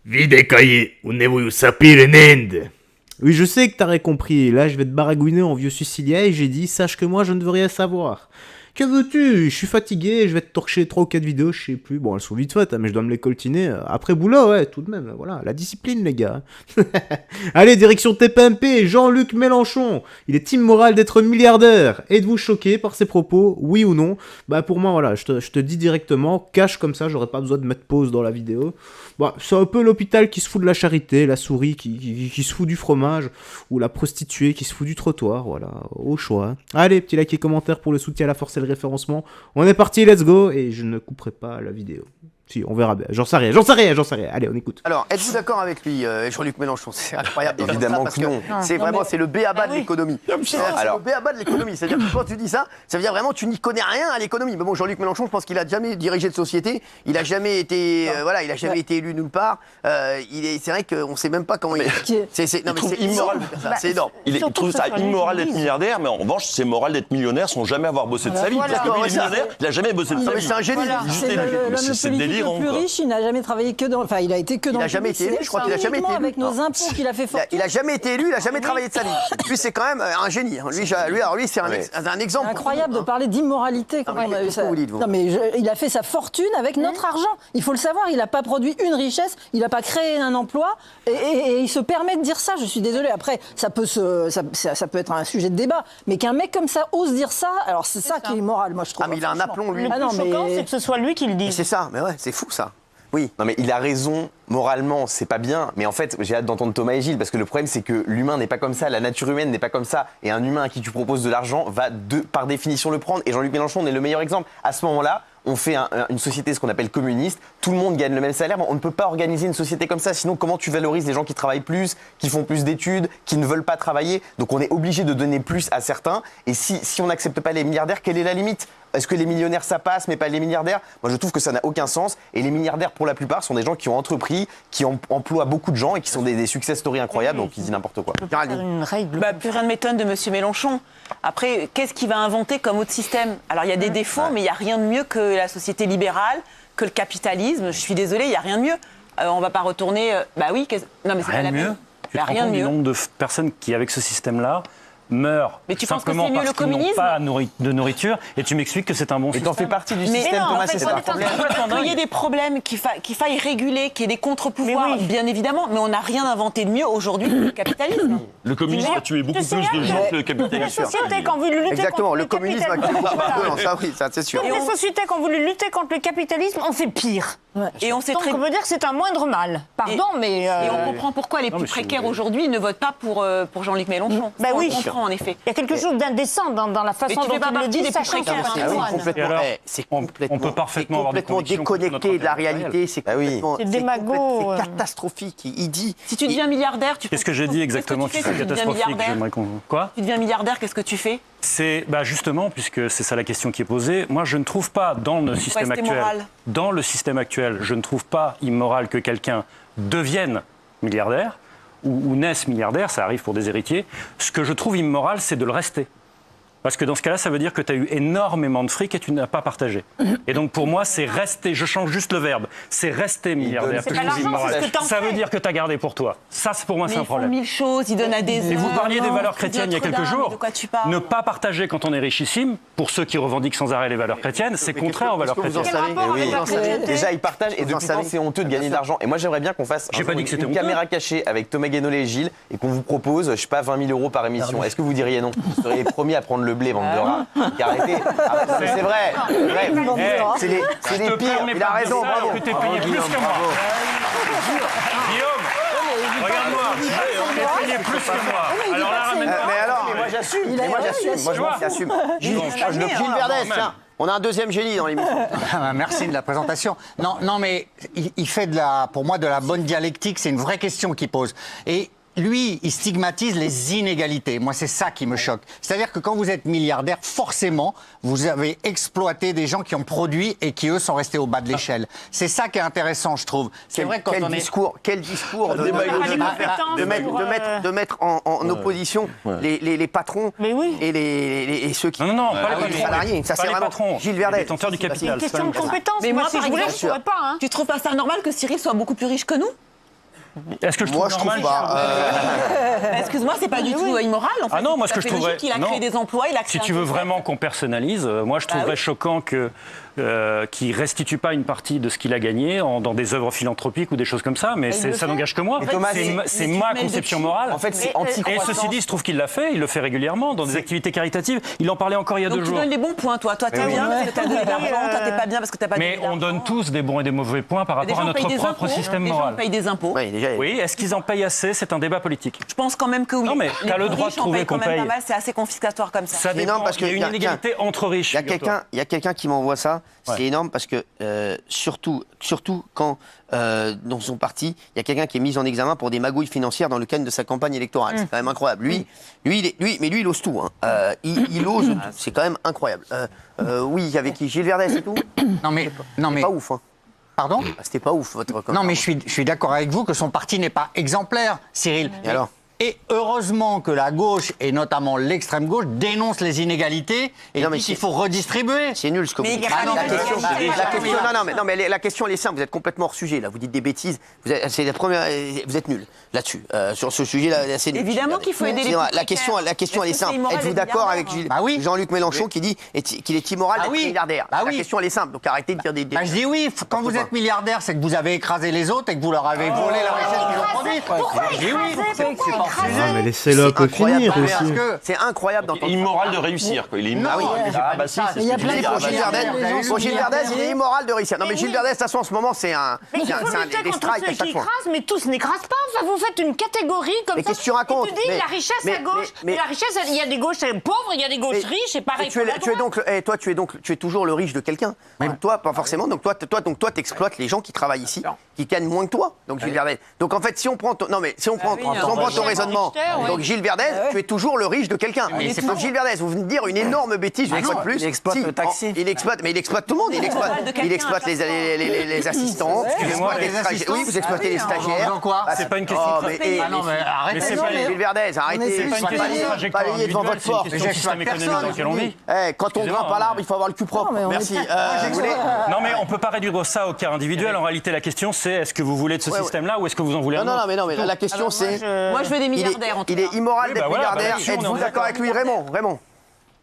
Vide cahier, ne voglio sapere niente. Oui, je sais que t'aurais compris. Là, je vais te baragouiner en vieux Sicilien et j'ai dit, sache que moi, je ne veux rien savoir. Que veux-tu? Je suis fatigué, je vais te torcher 3 ou 4 vidéos, je sais plus. Bon, elles sont vite faites, hein, mais je dois me les coltiner. Après boulot, ouais, tout de même. Voilà, la discipline, les gars. Allez, direction TPMP, Jean-Luc Mélenchon. Il est immoral d'être milliardaire. Êtes-vous choqué par ses propos? Oui ou non? Bah, pour moi, voilà, je te dis directement, cache comme ça, j'aurais pas besoin de mettre pause dans la vidéo. Bah, c'est un peu l'hôpital qui se fout de la charité, la souris qui se fout du fromage, ou la prostituée qui se fout du trottoir, voilà, au choix. Allez, petit like et commentaire pour le soutien à la force et le référencement. On est parti, let's go, et je ne couperai pas la vidéo. Si, on verra bien. J'en sais rien. Allez, on écoute. Alors, êtes-vous d'accord avec lui, Jean-Luc Mélenchon? C'est incroyable. Évidemment que non. C'est vraiment, c'est le b.a.-ba de l'économie. C'est Alors- le b.a.-ba de l'économie. C'est-à-dire que quand tu dis ça, ça veut dire vraiment tu n'y connais rien à l'économie. Mais bon, Jean-Luc Mélenchon, je pense qu'il a jamais dirigé de société. Il a jamais été, voilà, il a jamais été élu nulle part. C'est vrai qu'on sait même pas comment il. Non, mais c'est immoral. C'est énorme. Il trouve ça immoral d'être milliardaire, mais en revanche, c'est moral d'être millionnaire sans jamais avoir bossé de sa vie. Parce que lui, il est milliardaire, il a jamais bossé de sa mais vie. c'est un génie. C'est délirant. Le plus riche, il n'a jamais travaillé que dans. Enfin, il a été que dans. Il a jamais été élu. Je crois qu'il a jamais été élu. Avec nos impôts qu'il a fait fortune. Il a jamais été élu. Il a jamais travaillé de sa vie. Lui, c'est quand même un génie. Lui, c'est un exemple. Incroyable de parler d'immoralité. Non, mais il a fait sa fortune avec notre argent. Il faut le savoir. Il n'a pas produit une richesse. Il n'a pas créé un emploi. Et il se permet de dire ça. Je suis désolée. Après, ça peut être un sujet de débat. Mais qu'un mec comme ça ose dire ça, alors c'est ça qui est immoral, moi je trouve. Ah, mais il a un aplomb, lui. Le plus choquant, c'est que ce soit lui qui le dise. C'est ça. Mais ouais, c'est fou ça. Oui. Non mais il a raison, moralement c'est pas bien, mais en fait j'ai hâte d'entendre Thomas et Gilles parce que le problème c'est que l'humain n'est pas comme ça, la nature humaine n'est pas comme ça, et un humain à qui tu proposes de l'argent va par définition le prendre, et Jean-Luc Mélenchon en est le meilleur exemple. À ce moment-là, on fait une société, ce qu'on appelle communiste, tout le monde gagne le même salaire, on ne peut pas organiser une société comme ça, sinon comment tu valorises les gens qui travaillent plus, qui font plus d'études, qui ne veulent pas travailler? Donc on est obligé de donner plus à certains, et si on n'accepte pas les milliardaires, quelle est la limite? Est-ce que les millionnaires ça passe mais pas les milliardaires? Moi je trouve que ça n'a aucun sens, et les milliardaires pour la plupart sont des gens qui ont entrepris, qui emploient beaucoup de gens et qui sont des success stories incroyables, donc ils disent n'importe quoi. Une règle. Plus rien ne m'étonne de M. Mélenchon. Après, qu'est-ce qu'il va inventer comme autre système? Alors il y a des défauts, mais il n'y a rien de mieux que la société libérale, que le capitalisme. Je suis désolée, il n'y a rien de mieux. On ne va pas retourner... Bah oui, non mais c'est pas la peine. Tu te rends compte du nombre de personnes qui, avec ce système-là, meurent mais tu simplement penses que c'est mieux parce le qu'ils n'ont communisme pas de nourriture, et tu m'expliques que c'est un bon système. Et t'en fais partie du système, non, Thomas, en fait, c'est ça le problème. Qu'il y ait des problèmes, qu'il faille réguler, qu'il y ait des contre-pouvoirs, bien évidemment, mais on n'a rien inventé de mieux aujourd'hui que le capitalisme. Le communisme a tué beaucoup plus de gens que le capitalisme. Les sociétés qui ont voulu lutter Exactement, contre le communisme a tué beaucoup ça, oui, ça c'est sûr. Les sociétés qui ont voulu lutter contre le capitalisme ont fait pire. Et on sait Donc on peut dire que c'est un moindre mal. Pardon, mais... Et on comprend pourquoi les plus précaires aujourd'hui ne votent pas pour Jean-Luc Mélenchon. Bah oui. On comprend en effet. Il y a quelque chose d'indécent dans la façon dont il le dit, sachant que C'est on peut parfaitement avoir des complètement convictions déconnecté de la réalité, c'est complètement... C'est démago. C'est catastrophique, il dit... Si tu deviens milliardaire, tu... Qu'est-ce que j'ai dit exactement qui est catastrophique? J'aimerais qu'on... Quoi? Tu deviens milliardaire, qu'est-ce que tu fais? C'est justement, puisque c'est ça la question qui est posée, moi je ne trouve pas dans le système actuel, je ne trouve pas immoral que quelqu'un devienne milliardaire ou naisse milliardaire, ça arrive pour des héritiers. Ce que je trouve immoral, c'est de le rester. Parce que dans ce cas-là, ça veut dire que tu as eu énormément de fric et tu n'as pas partagé. Et donc pour moi, c'est rester, je change juste le verbe, c'est rester milliardaire. C'est pas l'argent, c'est ce que t'en fais. Ça veut dire que tu as gardé pour toi. Ça, pour moi, c'est un problème. Ils font 1000 choses, ils donnent à des... Et vous parliez des valeurs chrétiennes il y a quelques jours. De quoi tu parles? Ne pas partager quand on est richissime, pour ceux qui revendiquent sans arrêt les valeurs chrétiennes, c'est contraire aux valeurs chrétiennes. Déjà, ils partagent, et depuis quand c'est honteux de gagner de l'argent. Et moi, j'aimerais bien qu'on fasse une caméra cachée avec Thomas Guénolé et Gilles, et qu'on vous propose, je sais pas, 20 000 € par émission. Est-ce que vous diriez non? Vous seriez les premiers à prendre le blé, bande de rats. Arrêtez. C'est vrai. C'est les pires. Il a raison, bravo. Que t'es payé plus que moi. Guillaume, regarde-moi. T'es payé plus que moi. Alors là, ramène-moi. Mais moi j'assume. Moi j'assume. Gilles Verdès, tiens. On a un deuxième génie dans l'émission. Merci de la présentation. Non, mais il fait pour moi de la bonne dialectique. C'est une vraie question qu'il pose. Et lui, il stigmatise les inégalités. Moi, c'est ça qui me choque. C'est-à-dire que quand vous êtes milliardaire, forcément, vous avez exploité des gens qui ont produit et qui, eux, sont restés au bas de l'échelle. C'est ça qui est intéressant, je trouve. C'est vrai que quel discours de mettre en opposition les patrons et ceux qui... Non, pas les salariés. Ça, c'est vraiment Gilles Verdès. Les détenteurs du capital. C'est une question de compétence. Mais moi, si je voulais, je ne pourrais pas. Tu trouves pas ça normal que Cyril soit beaucoup plus riche que nous? Est-ce que je Moi, trouve je trouve normal pas. Excuse-moi, c'est pas du tout immoral. En fait. Ah non, moi ce que je trouverais... Il a non. créé des emplois, il a créé Si tu veux vraiment qu'on personnalise, moi je trouverais choquant que qu'il restitue pas une partie de ce qu'il a gagné dans des œuvres philanthropiques ou des choses comme ça, mais ça n'engage que moi. Thomas, C'est ma conception morale. En fait, c'est Et anti-croissance. ceci dit, il se trouve qu'il l'a fait, il le fait régulièrement dans des activités caritatives. Il en parlait encore il y a Donc 2 tu jours. donnes les bons points, toi. Toi, t'es bien parce que t'as donné de l'argent, toi, t'es pas bien parce que t'as pas donné Mais d'argent. on donne tous des bons et des mauvais points par Des rapport à gens notre payent des propre impôts, système des gens moral. payent des impôts. Oui, déjà. Oui, est-ce qu'ils en payent assez? C'est un débat politique. Je pense quand même que oui. Non, mais Les t'as le plus droit de riches en trouver payent quand qu'on même paye. pas mal, c'est assez confiscatoire comme ça. Ça C'est dépend, énorme parce il y a que une inégalité entre riches. Il y a quelqu'un qui m'envoie ça. C'est Ouais. énorme parce que surtout quand dans son parti, il y a quelqu'un qui est mis en examen pour des magouilles financières dans le cadre de sa campagne électorale. C'est quand même incroyable. Lui, il ose tout. Hein. Il ose tout. C'est quand même incroyable. Oui, avec qui Gilles Verdez, c'est tout. Non mais Pas ouf. Hein. pardon. Ah, c'était pas ouf votre. Non mais je suis d'accord avec vous que son parti n'est pas exemplaire, Cyril. Et alors? Et heureusement que la gauche, et notamment l'extrême gauche, dénonce les inégalités et Non, mais dit qu'il faut redistribuer. C'est nul ce que vous Mais dites. il y a pas La d'égalité. question, la question elle est simple. Vous êtes complètement hors sujet là. Vous dites des bêtises. C'est la première. Vous êtes nul là-dessus. Sur ce sujet-là, c'est nul. Évidemment qu'il faut aider les C'est-à-dire, plus La question elle est Est-ce que c'est simple. immoral Êtes-vous d'être d'accord avec milliardaire Bah oui. Jean-Luc Mélenchon qui dit qu'il est immoral Bah d'être oui. milliardaire? Bah La oui. question elle est simple. Donc arrêtez de dire des. Bah, je dis oui, quand vous êtes milliardaire, c'est que vous avez écrasé les autres et que vous leur avez volé la richesse qu'ils ont produite. Pourquoi Je dis oui, Ah, mais laissez-le un peu finir incroyable. aussi. parce que C'est incroyable d'entendre. immoral de réussir. Quoi. Il est immoral. Ah bah si, c'est Il y a ce que plein je de dis. Pour Gilles Verdez, pour Gilles Verdez, il est immoral de réussir. Non mais Gilles Verdez, de toute façon, en ce moment, c'est un Mais il faut lutter des contre strikes à ceux chaque qui fois. écrasent, mais tous n'écrasent pas. Enfin, vous faites une catégorie comme Mais ça. qu'est-ce que tu racontes? Et tu dis Mais- la richesse mais- à gauche. mais- Mais la richesse, il y a des gauches pauvres, il y a des gauches Mais- riches, et pareil Et tu pour la es droite. donc, toi, tu es toujours le riche de quelqu'un. Donc toi, pas forcément. Donc toi, t'exploites les gens qui travaillent ici, qui gagnent moins que toi. Donc Gilles Verdez. Donc en fait, si on prend ton raisonnement, donc Gilles Verdez, tu es toujours le riche de quelqu'un. Donc Gilles Verdez, vous venez de dire une énorme bêtise une fois de plus. il exploite le taxi. Il exploite tout le monde. Il exploite les assistants. Excusez-moi, Il exploite les les assistants. Oui, vous exploitez les En stagiaires. faisant quoi? C'est pas une question Oh, de mais Ah non, mais arrêtez. c'est pas Gilles Verdez, arrêtez. C'est pas une question de trajectoire Balayez devant individuelle, votre c'est une porte. question de système économique dans lequel on vit. Quand on grimpe à l'arbre, il faut avoir le cul propre. Non, mais on Merci. est- Vous voulez- Non mais on peut pas réduire ça au cas individuel. En réalité, la question c'est est-ce que vous voulez de ce Ouais, ouais. système-là ou est-ce que vous en voulez un Non, autre mais la question c'est. Moi, je veux des Il milliardaires en tout est cas. immoral Oui, d'être bah voilà, milliardaire. bah là-dessus, on est Êtes-vous d'accord avec lui, Raymond?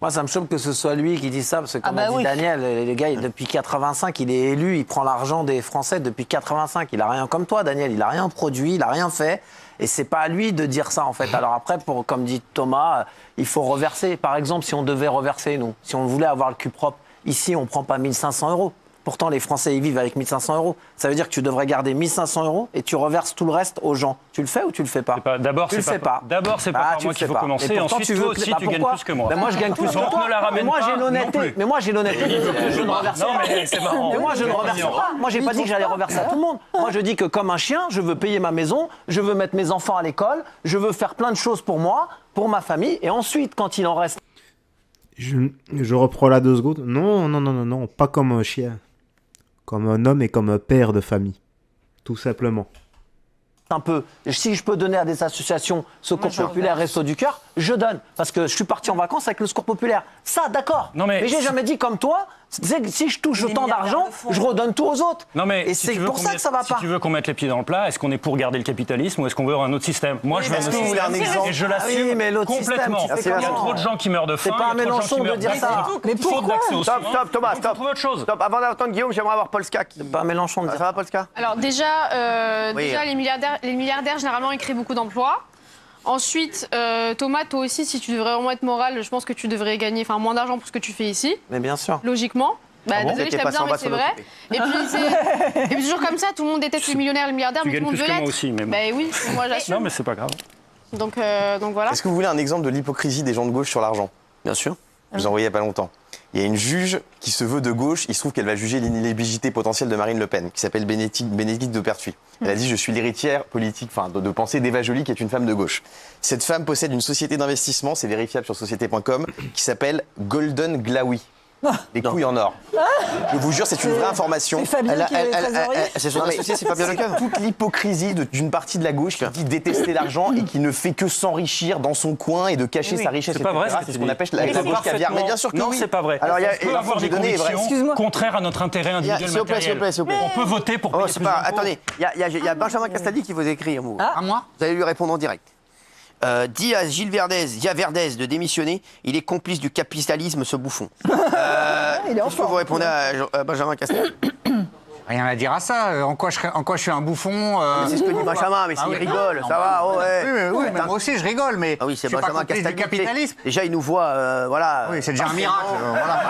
Moi, ça me choque que ce soit lui qui dit ça, parce que comme bah a dit oui. Daniel, le gars, depuis 85, il est élu, il prend l'argent des Français depuis 85. Il a rien comme toi, Daniel, il a rien produit, il a rien fait. Et c'est pas à lui de dire ça, en fait. Alors après, comme dit Thomas, il faut reverser. Par exemple, si on devait reverser, nous, si on voulait avoir le cul propre, ici, on prend pas 1500 €. Pourtant, les Français, ils vivent avec 1500 €. Ça veut dire que tu devrais garder 1500 € et tu reverses tout le reste aux gens. Tu le fais ou tu le fais pas? D'abord, tu le fais pas. D'abord, c'est pas Ah, par tu moi le qu'il fais faut pas. commencer. Et pourtant, Ensuite, tu toi veux aussi, bah, tu gagnes pourquoi plus que moi. Ben, moi, je gagne plus que Donc, toi. ne la ramène Mais moi, pas j'ai non l'honnêteté. plus. Mais moi, j'ai l'honnêteté de dire que je ne reverse Non, pas. mais c'est marrant. Mais moi, je ne reverse pas. Moi, j'ai pas dit que j'allais reverser à tout le monde. Moi, je dis que comme un chien, je veux payer ma maison, je veux mettre mes enfants à l'école, je veux faire plein de choses pour moi, pour ma famille. Et ensuite, quand il en reste Je reprends là 2 secondes. Non, pas comme un chien. Comme un homme et comme un père de famille. Tout simplement. un peu, si je peux donner à des associations Secours Populaire, Resto du Cœur, je donne. Parce que je suis parti en vacances avec le Secours Populaire. Ça, d'accord. Mais j'ai jamais dit comme toi, si je touche autant d'argent, je redonne tout aux autres. Non mais et si c'est tu veux pour ça que ça va si pas. tu veux qu'on mette les pieds dans le plat, est-ce qu'on est pour garder le capitalisme ou est-ce qu'on veut un autre système? Moi, je veux un autre système. Et je l'assume complètement. Il y a trop de gens qui meurent de faim. C'est pas un Mélenchon de dire ça. Mais pourquoi? Stop, Thomas, stop. Stop, avant d'entendre Guillaume, j'aimerais avoir Polska. C'est pas un Mélenchon de dire ça. Ça va, Polska? Alors déjà, les milliardaires, généralement, ils créent beaucoup d'emplois. Ensuite, Thomas, toi aussi, si tu devrais vraiment être moral, je pense que tu devrais gagner moins d'argent pour ce que tu fais ici. Mais bien sûr. Logiquement. Désolé, je t'aime bien, mais c'est vrai. Et puis toujours comme ça, tout le monde déteste les millionnaires, les milliardaires, Tu mais tout gagnes le monde plus veut que moi l'être. aussi, mais bon. Ben oui, moi j'assume. Non, mais c'est pas grave. Donc voilà. Est-ce que vous voulez un exemple de l'hypocrisie des gens de gauche sur l'argent? Bien sûr. Je vous ai envoyé il n'y a pas longtemps. Il y a une juge qui se veut de gauche, il se trouve qu'elle va juger l'inéligibilité potentielle de Marine Le Pen, qui s'appelle Bénédicte de Pertuis. Elle a dit « Je suis l'héritière politique, de pensée d'Eva Joly, qui est une femme de gauche ». Cette femme possède une société d'investissement, c'est vérifiable sur société.com, qui s'appelle Golden Glaoui. Les couilles en or. Je vous jure, c'est une vraie information. C'est Fabien qui est trésorier. C'est son associé, c'est Fabien Lecoeuvre. Toute l'hypocrisie d'une partie de la gauche qui dit détester l'argent et qui ne fait que s'enrichir dans son coin et de cacher sa richesse. C'est pas vrai, C'est ce qu'on appelle la gauche caviar. Mais bien sûr que non, oui. c'est pas vrai. Alors, il y a- on peut avoir des convictions contraires à notre intérêt individuel S'il vous plaît, matériel. s'il vous plaît. On peut voter pour payer C'est plus pas... d'impôts. Attendez, il y a Benjamin Castaldi qui vous écrit un mot. À moi? Vous allez lui répondre en direct. Dit à Gilles Verdez de démissionner, il est complice du capitalisme, ce bouffon. Il est en Qu'est-ce que vous forme. répondez à Benjamin Castaldi? Rien à dire à ça. En quoi je suis un bouffon C'est ce que dit Benjamin, mais Ah s'il oui. rigole, Non, ça va, oh, ouais. Oui, mais moi aussi je rigole, mais Ah oui, c'est je suis pas Benjamin complice du Castaldi. capitalisme. Déjà, il nous voit, voilà. Oui, c'est déjà un partiellement. miracle. Voilà.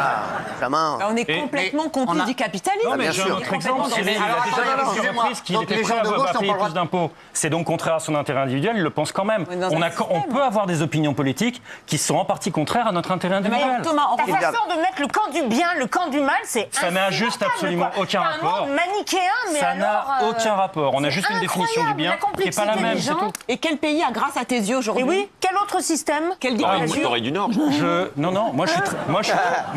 Benjamin. On est complètement complice du capitalisme. Non, mais bien j'ai sûr. un autre exemple. Cyril, il a Alors, déjà attendez, dit à plusieurs excusez-moi. reprises qu'il Donc, était les prêt gens de gauche à n'ont payer pas le droit plus d'impôts. C'est donc contraire à son intérêt individuel, il le pense quand même. On est dans un On peut avoir des opinions politiques qui sont en partie contraires à notre intérêt Mais individuel. Thomas, en Ta façon de mettre le camp du bien, le camp du mal, c'est Ça n'a juste absolument aucun un rapport. monde manichéen, mais Ça alors, n'a aucun rapport. On a juste une définition du bien qui n'est pas la même, c'est tout. Et quel pays a grâce à tes yeux Et aujourd'hui? oui, quel autre système? Quelle Ah, dictature? Corée du Nord. Non, moi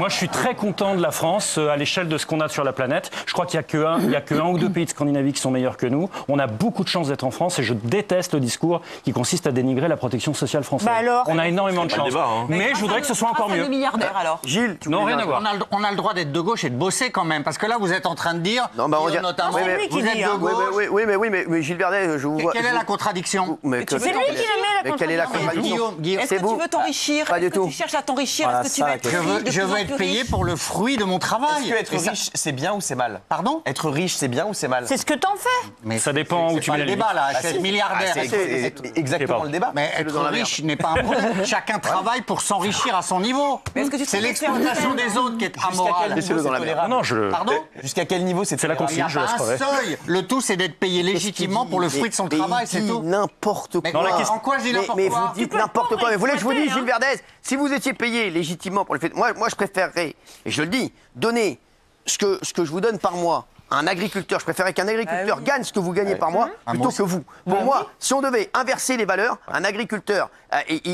je suis très content de la France à l'échelle de ce qu'on a sur la planète. Je crois qu'il n'y a que un ou deux pays de Scandinavie qui sont meilleurs que nous. On a beaucoup de chance d'être en France et je déteste le discours qui consiste à dénigrer la protection sociale française. Bah alors On a énormément de C'est pas chance. le débat, hein. Mais je voudrais que ce soit encore Grâce à mieux. nos milliardaires alors. Gilles, tu Non, voulais rien dire à un voir. truc? On a le droit d'être de gauche et de bosser quand même, parce que là vous êtes en train de dire, Non, bah, on dit- notamment, Oui, mais- lui qui vous êtes dit, de hein. gauche. Oui, mais Gilles Verdez, je vous vois. Quelle est la contradiction? Mais tu veux C'est lui qui le met, la Mais quelle est la contradiction. contradiction? Guillaume, Est-ce C'est que vous. tu veux t'enrichir? Pas du Est-ce que tout. tu cherches à t'enrichir? Voilà, Est-ce que tu ça, veux la être question. riche, de je plus veux en être plus payé riche? pour le fruit de mon travail. Est-ce que être Et ça- riche, c'est bien ou c'est mal? Pardon? Être riche, c'est bien ou c'est mal? C'est ce que t'en fais. Mais Ça dépend où c'est tu pas mets le la débat là, Ah, c'est si. être milliardaire. Ah, c'est exactement le débat. Mais être riche n'est pas un problème. Chacun travaille pour s'enrichir à son niveau. Mais est-ce que tu C'est trouves que c'est l'exploitation un des autres qui est Jusqu'à quel amorale. niveau c'est tolérable? Non, je. Pardon? Jusqu'à quel niveau c'est C'est la tolérable? Il n'y a consigne, je pas un laisse crever. seuil. Le tout, c'est d'être payé légitimement pour le fruit de son travail, c'est tout. N'importe Mais quoi. en quoi je dis n'importe Mais quoi? vous dites n'importe quoi. Mais vous voulez que je vous dise, exploiter, Gilles Verdez, si vous étiez payé légitimement pour le fait. Moi, je préférerais, et je le dis, donner ce que je vous donne par mois à un agriculteur. Je préférerais qu'un agriculteur gagne ce que vous gagnez par mois plutôt que vous. Pour moi, si on devait inverser les valeurs, un agriculteur,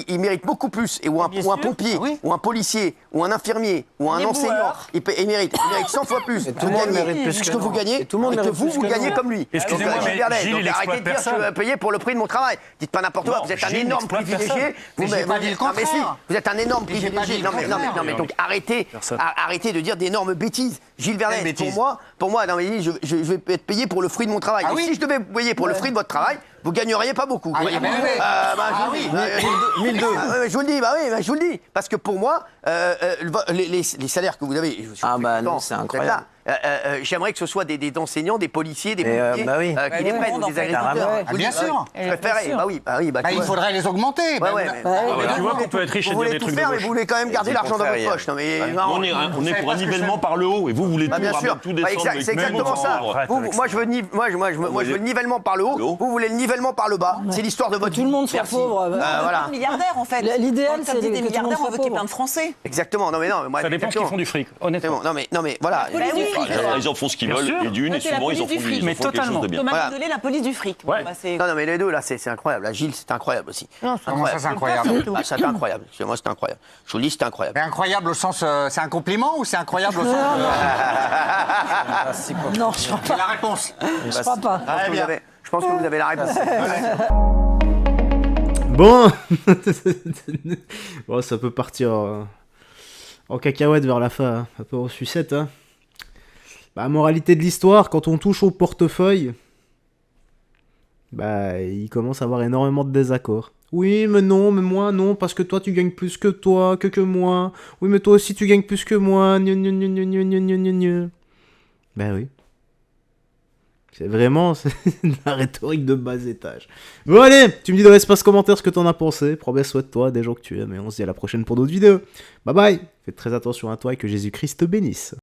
il mérite beaucoup plus. Ou un pompier, ou un policier, ou un infirmier, ou un enseignant, il mérite 100 fois plus de tout le monde gagner mérite plus ce que que vous nous. gagnez Et tout le monde et que mérite vous plus que gagnez nous. comme lui. Excusez-moi, Donc, mais Gilles Verdez, Gilles, donc il exploite arrêtez de dire personne. je suis payé pour le prix de mon travail. Dites pas n'importe quoi. Non, Vous êtes un Gilles énorme n'exploite privilégié. personne. Mais j'ai pas dit le mais si, contraire. vous êtes un énorme Mais j'ai pas privilégié. dit le contraire. Non, mais donc arrêtez de dire d'énormes bêtises. Gilles Quelle Verdez, bêtise? pour moi, non, mais je vais être payé pour le fruit de mon travail. Ah Et oui. si je devais vous payer pour le fruit de votre travail, vous gagneriez pas beaucoup. Ah, Voyez. ben oui. Je vous le dis. 1002. Je vous le dis, je vous le dis. Parce que pour moi, les salaires que vous avez, je suis Ah, bah, content non, c'est d'être incroyable. là. J'aimerais que ce soit des enseignants, des policiers, des Mais, pompiers bah oui. qui les prennent, ou des agriculteurs. Carrément. Je vous le Bien dis, sûr. Je préférais. Bah oui. Bah, il faudrait les augmenter. Ouais, ouais, mais- Tu vois qu'on peut être riche et Vous dire voulez des tout trucs de faire, mais gauche. vous voulez quand même garder Et l'argent dans votre contraire, poche. Non, mais Nous, non, on est savez pour pas un ce que nivellement c'est. par le haut et vous voulez bah, tout bien sûr, ramener, tout descendre. avec c'est même exactement autant. ça. Arrête Vous, avec moi, ça. je veux le nivellement par le haut. Le haut. Vous voulez le nivellement par le bas. C'est l'histoire de votre Tout le monde soit Merci. pauvre. Voilà. Milliardaires en fait. L'idéal, Quand c'est on dit que des tout le monde milliardaires, on soit veut qu'il y ait pauvre. plein de Français. Exactement. Non, mais Ça dépend ce qu'ils exactement. font du fric, C'est honnêtement. bon. Non, mais voilà. Bah oui. Ils en font ce qu'ils Bien veulent sûr. et d'une, et Toi, t'es la souvent ils en police font du fric. Mais quelque chose de totalement. bien. Thomas Voilà. Désolé, la police du fric. Ouais. Bah, c'est- Non, mais les deux, là, c'est incroyable. Là, Gilles, c'est incroyable aussi. Comment ça, c'est incroyable? Ah, c'est incroyable. Moi, c'est incroyable. Je vous le dis, c'est incroyable. Mais incroyable au sens, c'est un compliment ou c'est incroyable au sens Non, je crois C'est la réponse. je crois pas. Je pense que vous avez la réponse. Bon. Bon, ça peut partir en cacahuète vers la fin, hein. Un peu en sucette. Hein. Bah, moralité de l'histoire, quand on touche au portefeuille, bah, il commence à avoir énormément de désaccords. Oui, mais non, mais moi, non, parce que toi, tu gagnes plus que toi, que moi. Oui, mais toi aussi, tu gagnes plus que moi. Gna, gna, gna, gna, gna, gna, gna, gna. Ben oui. C'est vraiment la rhétorique de bas étage. Bon allez, tu me dis dans l'espace commentaire ce que t'en as pensé. Prends bien soin de toi, des gens que tu aimes. Et on se dit à la prochaine pour d'autres vidéos. Bye bye. Faites très attention à toi et que Jésus-Christ te bénisse.